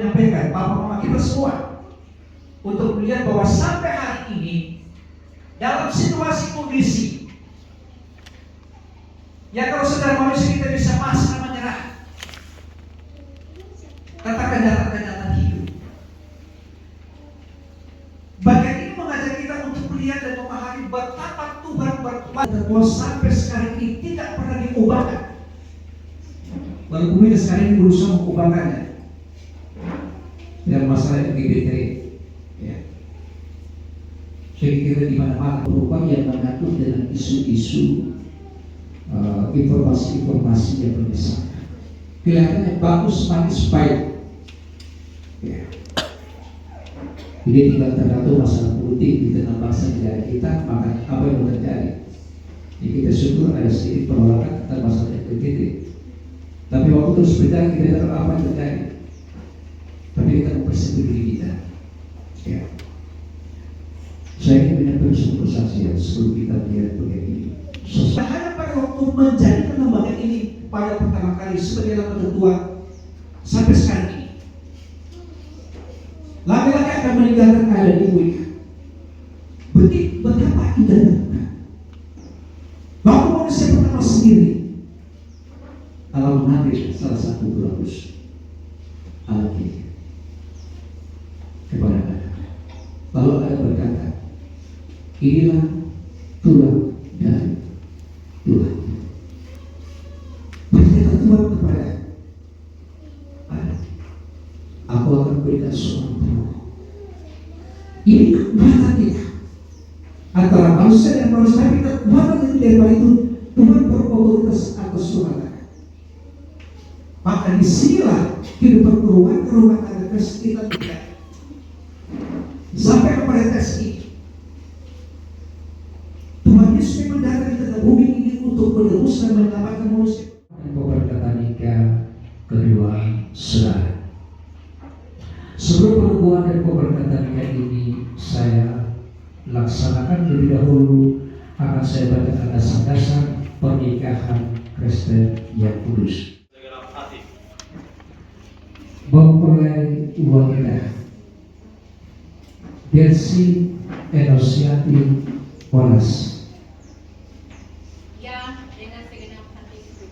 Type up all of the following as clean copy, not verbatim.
menyampaikan, Bapak Mama kita semua, untuk melihat bahwa sampai hari ini dalam situasi kondisi ya kalau saudara manusia kita bisa pasrah menyerah, katakan kenyataan hidup. Bagian ini mengajak kita untuk melihat dan memahami betapa Tuhan berkuasa sampai sekarang ini tidak pernah diubahkan. Walaupun kita sekarang ini berusaha mengubahkannya. Dan masalah LGBT, ya. Saya kira di mana-mana perubahan yang mengatur dengan isu-isu informasi-informasi yang berdesakan. Kelihatannya bagus, manis, baik. Ya. Jadi tinggal tergantung masalah politik di tengah bangsa negara kita, maka apa yang terjadi? Jadi kita syukur ada sedikit penolakan tentang masalah LGBT. Tapi waktu terus berjalan kita tahu apa yang terjadi. Tapi kita mempersiapkan diri kita. Ya. Saya ingin menyampaikan sebuah kesaksian sebelum kita melihat begini. Hanya pada waktu menjadi lembaga ini pada pertama kali sebagai lembaga ketua sampai sekarang ini, laki-laki akan meninggalkan keadaan ibunya. Betapa indahnya Tuhan. Waktu manusia pertama sendiri, Allah mengambil salah satu berabus alat ini kepada Adam. Lalu Adam berkata, inilah tulang dari Tuhan. Berkata Tuhan kepada Adam, aku akan berikan seorang penuh. Ini kekuatan kita antara manusia dan manusia, tapi kekuatan itu daripada itu Tuhan berotoritas atas Tuhan. Maka disinilah kehidupan rumah tangga kita tidak sampai kepada tes ini. Tuhan Yesus memang datang ke bumi ini untuk menebus dan menyelamatkan manusia. Pemberkatan kedua saudara. Sebelum penubuhan dan pemberkatan ini saya laksanakan lebih dahulu, akan saya bacakan dasar-dasar pernikahan Kristen yang kudus. Mempelai wanita Delsi Enosiati Onas. Ya, dengan segenap hatiku.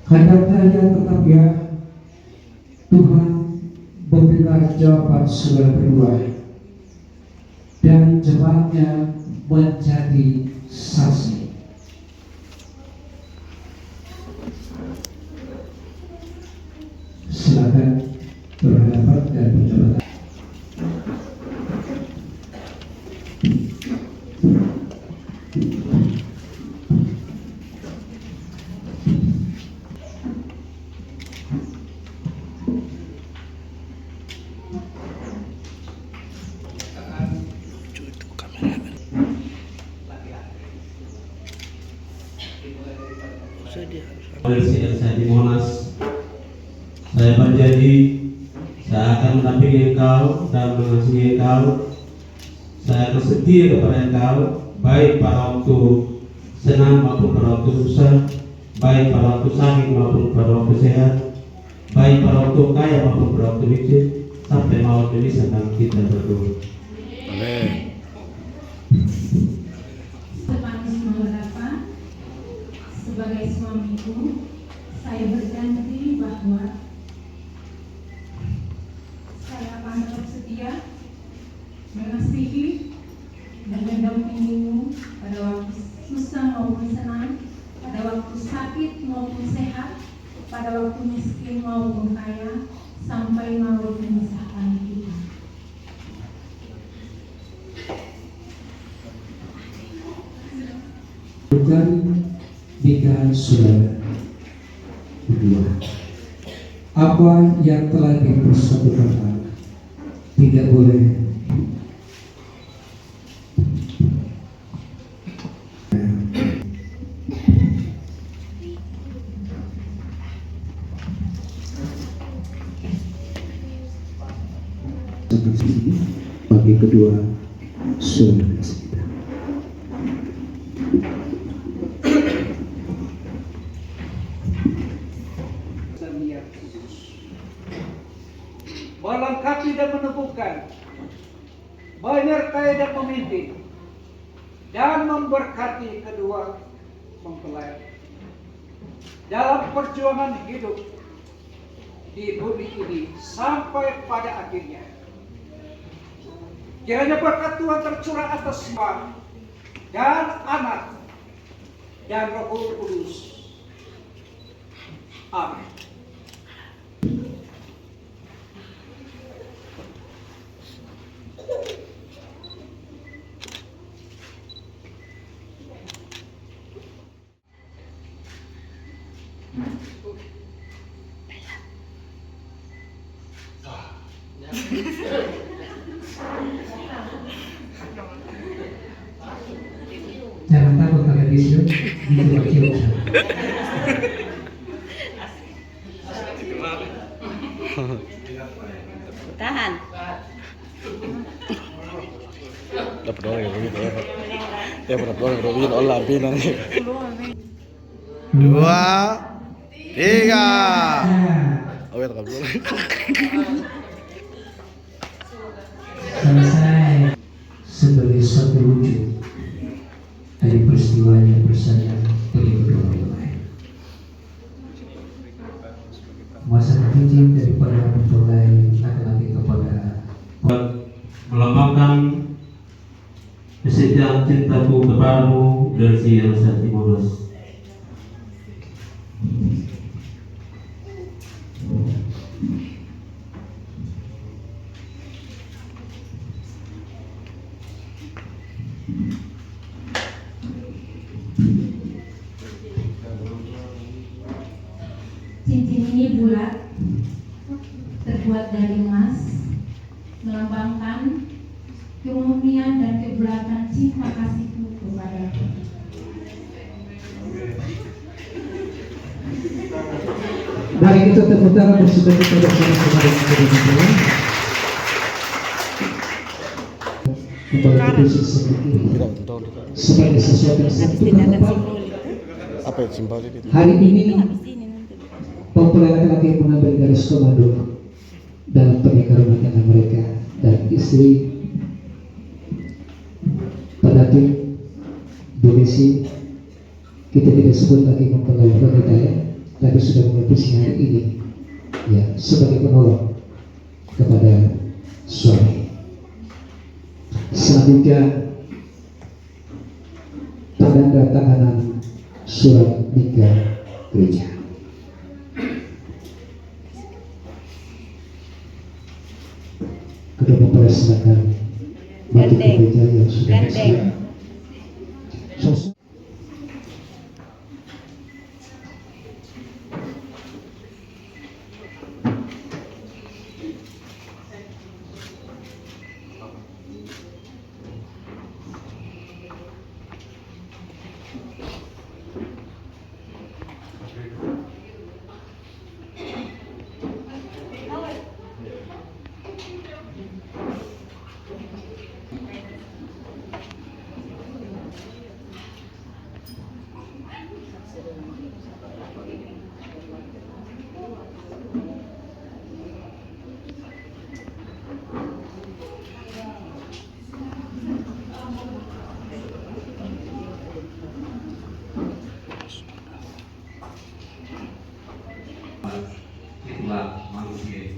Hendaknya tetap ya Tuhan memberikan jawaban saudara berdua dan jemaatnya menjadi saksi. Silakan berhadapan dan berjabatan. Saya di Monas, saya berjanji saya akan mendampingi engkau dan mengasihi engkau. Saya akan setia kepada engkau, baik pada waktu senang maupun pada waktu susah, baik pada waktu sakit maupun pada waktu sehat, baik pada waktu kaya maupun pada waktu miskin, sampai maut memisahkan kita berdua. Amin. Semanis mengharapan sebagai suamiku, saya berjanji bahwa saya akan tetap setia, mengasihi dan mendampingimu pada waktu susah maupun senang, pada waktu sakit maupun sehat, pada waktu miskin maupun kaya, sampai maut memisahkan kita. Bukan nikahan saudara berdua. Apa yang telah dipersatukan Allah tidak boleh bagi kedua saudara kita. melengkapi dan meneguhkan, menyertai dan memimpin, dan memberkati kedua mempelai dalam perjuangan hidup di bumi ini sampai pada akhirnya. Kiranya berkat Tuhan tercurah atas semua dan Anak dan Roh Kudus. Amin. Jangan takut pakai tisu, itu kecil. Tahan. Dapat orang yang begitu ya. Ya dapat orang yang begitu Allah bilang. 2, 3. Oh ya tak boleh. Selesai sebagai suatu wujud dari peristiwa yang bersayang bagi kedua mempelai. Kuasa izin daripada mempelai laki-laki kepada melambangkan kesetiaan cintaku kepadamu dan si Elsa Timoros. Cincin ini bulat, terbuat dari emas, melambangkan kemurnian dan kebulatan cinta kasihku kepadamu. Baik, itu tepuk tangan bersuka cita bersama-sama dengan kedua mempelai. Kembali ke fisik seperti Tidak tahu sebagai sesuatu yang sangat tepat. apa yang simpel itu. Hari ini mempelai laki-laki mengambil garis komando dalam pernikahan rumah tangga mereka dan istri pada tim donasi. Kita tidak sebut lagi mempelai wanita ya, tapi sudah menghabiskan hari ini ya sebagai penolong kepada suami. Selanjutnya tanda tanganan surat nikah gereja. Kedua mempelai silakan maju ke gereja yang sudah bersedia. Itulah manusia.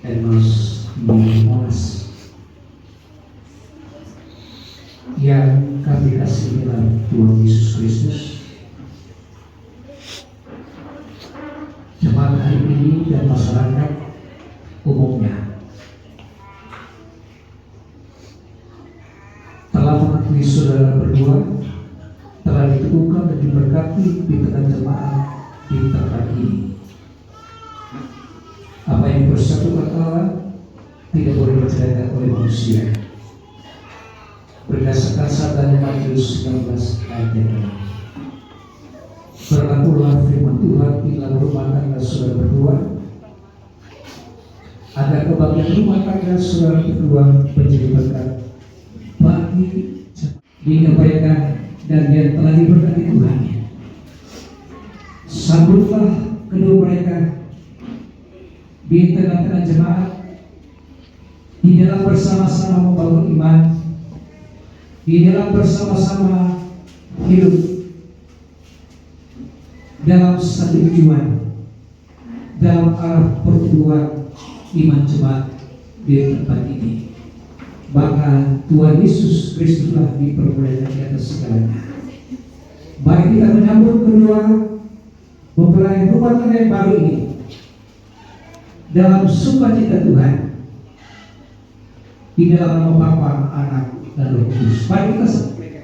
Enos Monas yang kami kasih dalam Tuhan Yesus Kristus, jemaat hari ini dan masyarakat umumnya telah mengakui saudara berdua telah diteguhkan dan diberkati di tengah jemaat di tempat ini. Apa yang dipersatukan Allah tidak boleh diceraikan oleh manusia. Berdasarkan sabdanya Matius 19 ayat yang 6. Berlakulah firman Tuhan di dalam rumah tangga saudara berdua, agar kebahagiaan rumah tangga saudara berdua menjadi berkat bagi disampaikan dan yang telah diberkati Tuhan. Sambutlah kedua mereka di tengah-tengah jemaat di dalam bersama-sama membangun iman, di dalam bersama-sama hidup dalam satu tujuan, dalam arah pertumbuhan iman jemaat di tempat ini. Bahkan Tuhan Yesus Kristuslah dipermuliakan di atas segalanya. Mari kita menyambut kedua mempelai rumah tangga yang baru ini dalam sukacita Tuhan, di dalam nama Bapa, Anak, dan Roh Kudus. Mari kita sambut mereka.